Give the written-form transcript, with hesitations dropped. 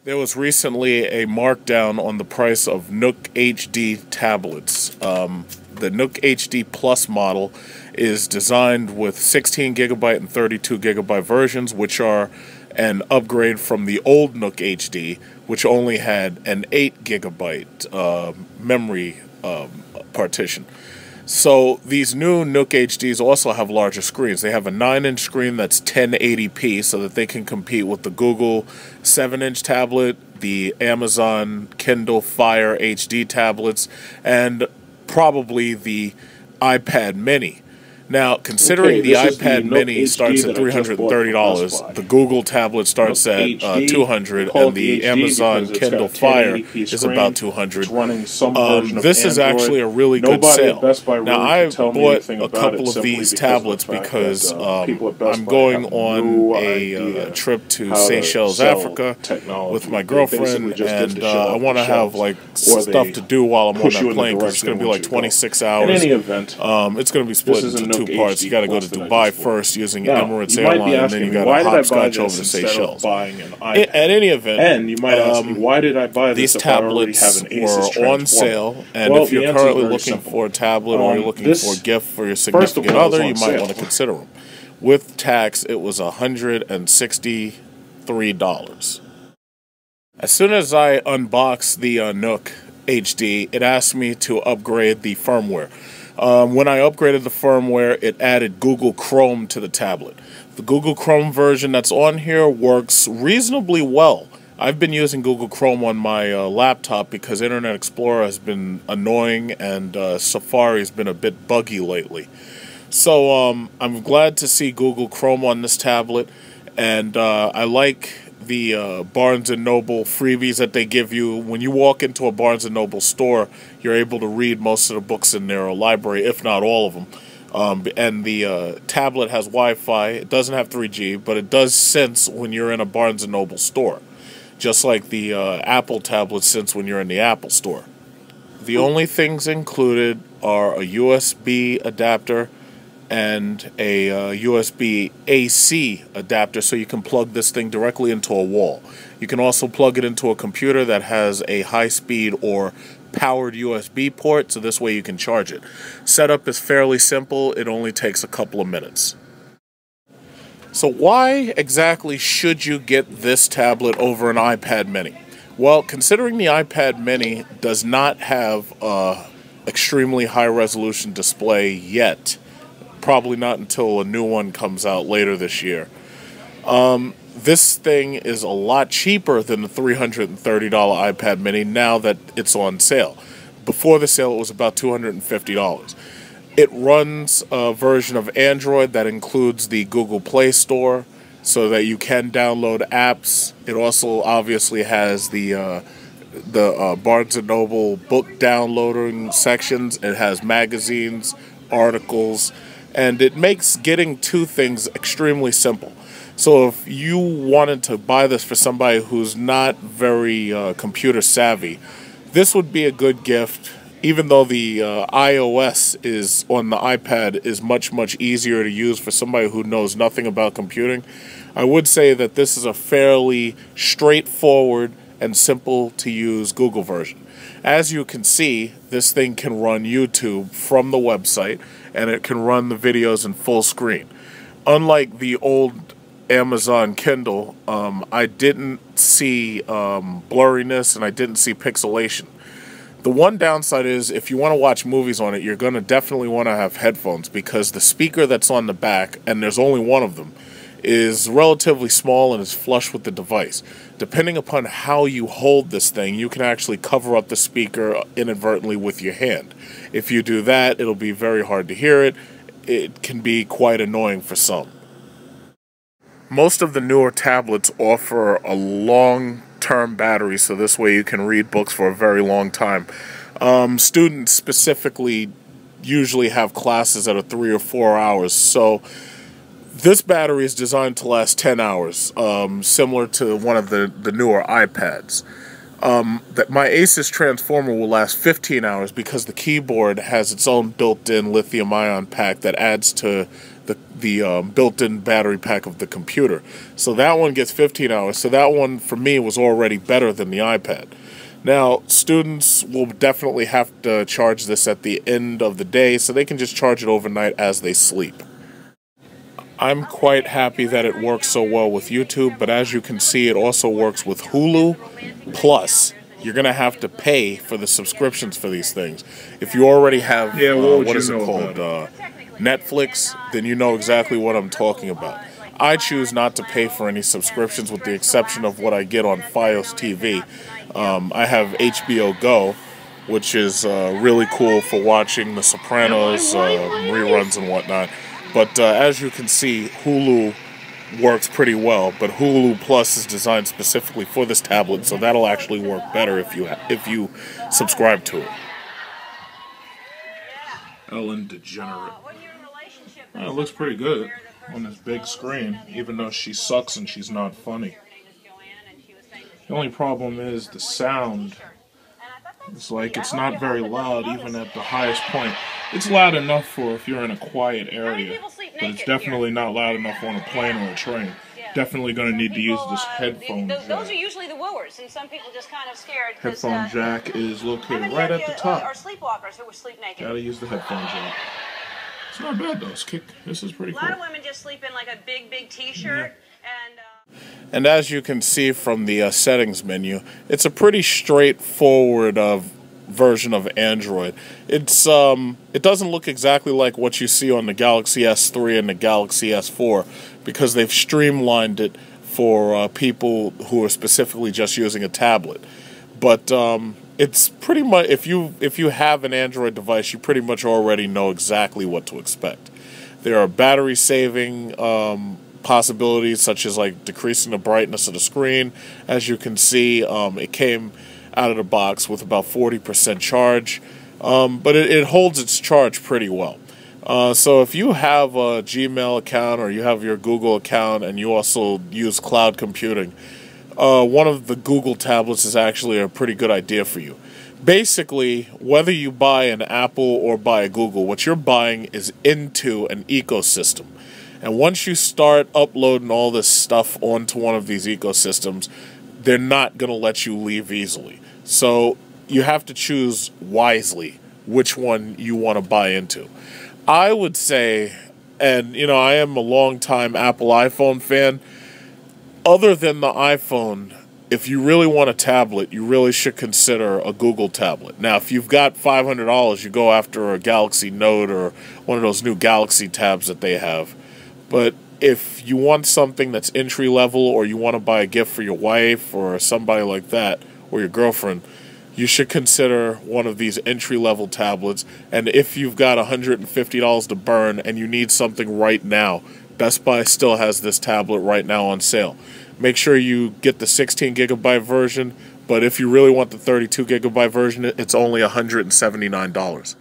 There was recently a markdown on the price of Nook HD tablets. The Nook HD Plus model is designed with 16 gigabyte and 32 gigabyte versions, which are an upgrade from the old Nook HD, which only had an 8 gigabyte memory partition. So these new Nook HDs also have larger screens. They have a 9-inch screen that's 1080p so that they can compete with the Google 7-inch tablet, the Amazon Kindle Fire HD tablets, and probably the iPad Mini. Now, considering the iPad Mini starts at $330, the Google tablet starts at $200, and the Amazon Kindle Fire is about $200. This is actually a really good sale. Now, I bought a couple of these tablets because I'm going on a trip to Seychelles, Africa, with my girlfriend, and I want to have like stuff to do while I'm on that plane because it's going to be like 26 hours. It's going to be split into two parts. You got to go to Dubai first using Emirates Airline, and then you got to hopscotch over to Seychelles. At any event, and you might ask me, why did I buy these tablets were on sale, and if you're currently looking for a tablet or you're looking for a gift for your significant other, you might want to consider them. With tax, it was $163. As soon as I unboxed the Nook HD, it asked me to upgrade the firmware. When I upgraded the firmware, it added Google Chrome to the tablet. The Google Chrome version that's on here works reasonably well. I've been using Google Chrome on my laptop because Internet Explorer has been annoying and Safari has been a bit buggy lately. So I'm glad to see Google Chrome on this tablet, and I like the Barnes Noble freebies that they give you. When you walk into a Barnes Noble store, you're able to read most of the books in their library, if not all of them. And the tablet has Wi-Fi. It doesn't have 3G, but it does sense when you're in a Barnes Noble store, just like the Apple tablet sense when you're in the Apple store. The only things included are a USB adapter and a USB AC adapter, so you can plug this thing directly into a wall. You can also plug it into a computer that has a high-speed or powered USB port, so this way you can charge it. Setup is fairly simple. It only takes a couple of minutes. So why exactly should you get this tablet over an iPad Mini? Well, considering the iPad Mini does not have an extremely high-resolution display yet, probably not until a new one comes out later this year. This thing is a lot cheaper than the $330 iPad Mini now that it's on sale. Before the sale, it was about $250. It runs a version of Android that includes the Google Play Store so that you can download apps. It also obviously has the Barnes Noble book downloading sections. It has magazines, articles, and it makes getting to things extremely simple. So if you wanted to buy this for somebody who's not very computer savvy, this would be a good gift. Even though the iOS is on the iPad is much easier to use for somebody who knows nothing about computing, I would say that this is a fairly straightforward and simple to use Google version. As you can see, this thing can run YouTube from the website, and it can run the videos in full screen. Unlike the old Amazon Kindle, I didn't see blurriness and I didn't see pixelation. The one downside is if you want to watch movies on it, you're going to definitely want to have headphones because the speaker that's on the back, and there's only one of them, is relatively small and is flush with the device. Depending upon how you hold this thing, you can actually cover up the speaker inadvertently with your hand. If you do that, it'll be very hard to hear it. It can be quite annoying for some. Most of the newer tablets offer a long-term battery, so this way you can read books for a very long time. Students specifically usually have classes that are 3 or 4 hours, so this battery is designed to last 10 hours, similar to one of the newer iPads. My Asus Transformer will last 15 hours because the keyboard has its own built-in lithium-ion pack that adds to the built-in battery pack of the computer. So that one gets 15 hours. So that one, for me, was already better than the iPad. Now, students will definitely have to charge this at the end of the day, so they can just charge it overnight as they sleep. I'm quite happy that it works so well with YouTube, but as you can see, it also works with Hulu. Plus, you're going to have to pay for the subscriptions for these things. If you already have, what is it called, Netflix, then you know exactly what I'm talking about. I choose not to pay for any subscriptions with the exception of what I get on Fios TV. I have HBO Go, which is really cool for watching The Sopranos, reruns and whatnot. But as you can see, Hulu works pretty well, but Hulu Plus is designed specifically for this tablet, so that'll actually work better if you subscribe to it. Ellen Degenerate. It looks pretty good on this big screen, even though she sucks and she's not funny. The only problem is the sound. It's like it's not very loud even at the highest point. It's loud enough for if you're in a quiet area, but it's definitely not loud enough on a plane or a train. Definitely going to need to use this headphone jack. Those are usually the wooers, and some people just kind of scared. Headphone jack is located right at the top. Or sleepwalkers who would sleep naked. Gotta use the headphone jack. It's not bad though. This is pretty cool. A lot of women just sleep in like a big T-shirt, and as you can see from the settings menu, it's a pretty straightforward version of Android. It doesn't look exactly like what you see on the Galaxy S3 and the Galaxy S4 because they've streamlined it for people who are specifically just using a tablet. But it's pretty much, if you have an Android device, you pretty much already know exactly what to expect. There are battery saving possibilities, such as like decreasing the brightness of the screen. As you can see, it came out of the box with about 40% charge, but it holds its charge pretty well. So if you have a Gmail account or you have your Google account and you also use cloud computing, one of the Google tablets is actually a pretty good idea for you. Basically, whether you buy an Apple or buy a Google, what you're buying is into an ecosystem. And once you start uploading all this stuff onto one of these ecosystems, they're not going to let you leave easily. So you have to choose wisely which one you want to buy into. I would say, and you know, I am a long-time Apple iPhone fan. Other than the iPhone, if you really want a tablet, you really should consider a Google tablet. Now, if you've got $500, you go after a Galaxy Note or one of those new Galaxy tabs that they have. But if you want something that's entry-level or you want to buy a gift for your wife or somebody like that or your girlfriend, you should consider one of these entry-level tablets. And if you've got $150 to burn and you need something right now, Best Buy still has this tablet right now on sale. Make sure you get the 16GB version, but if you really want the 32GB version, it's only $179.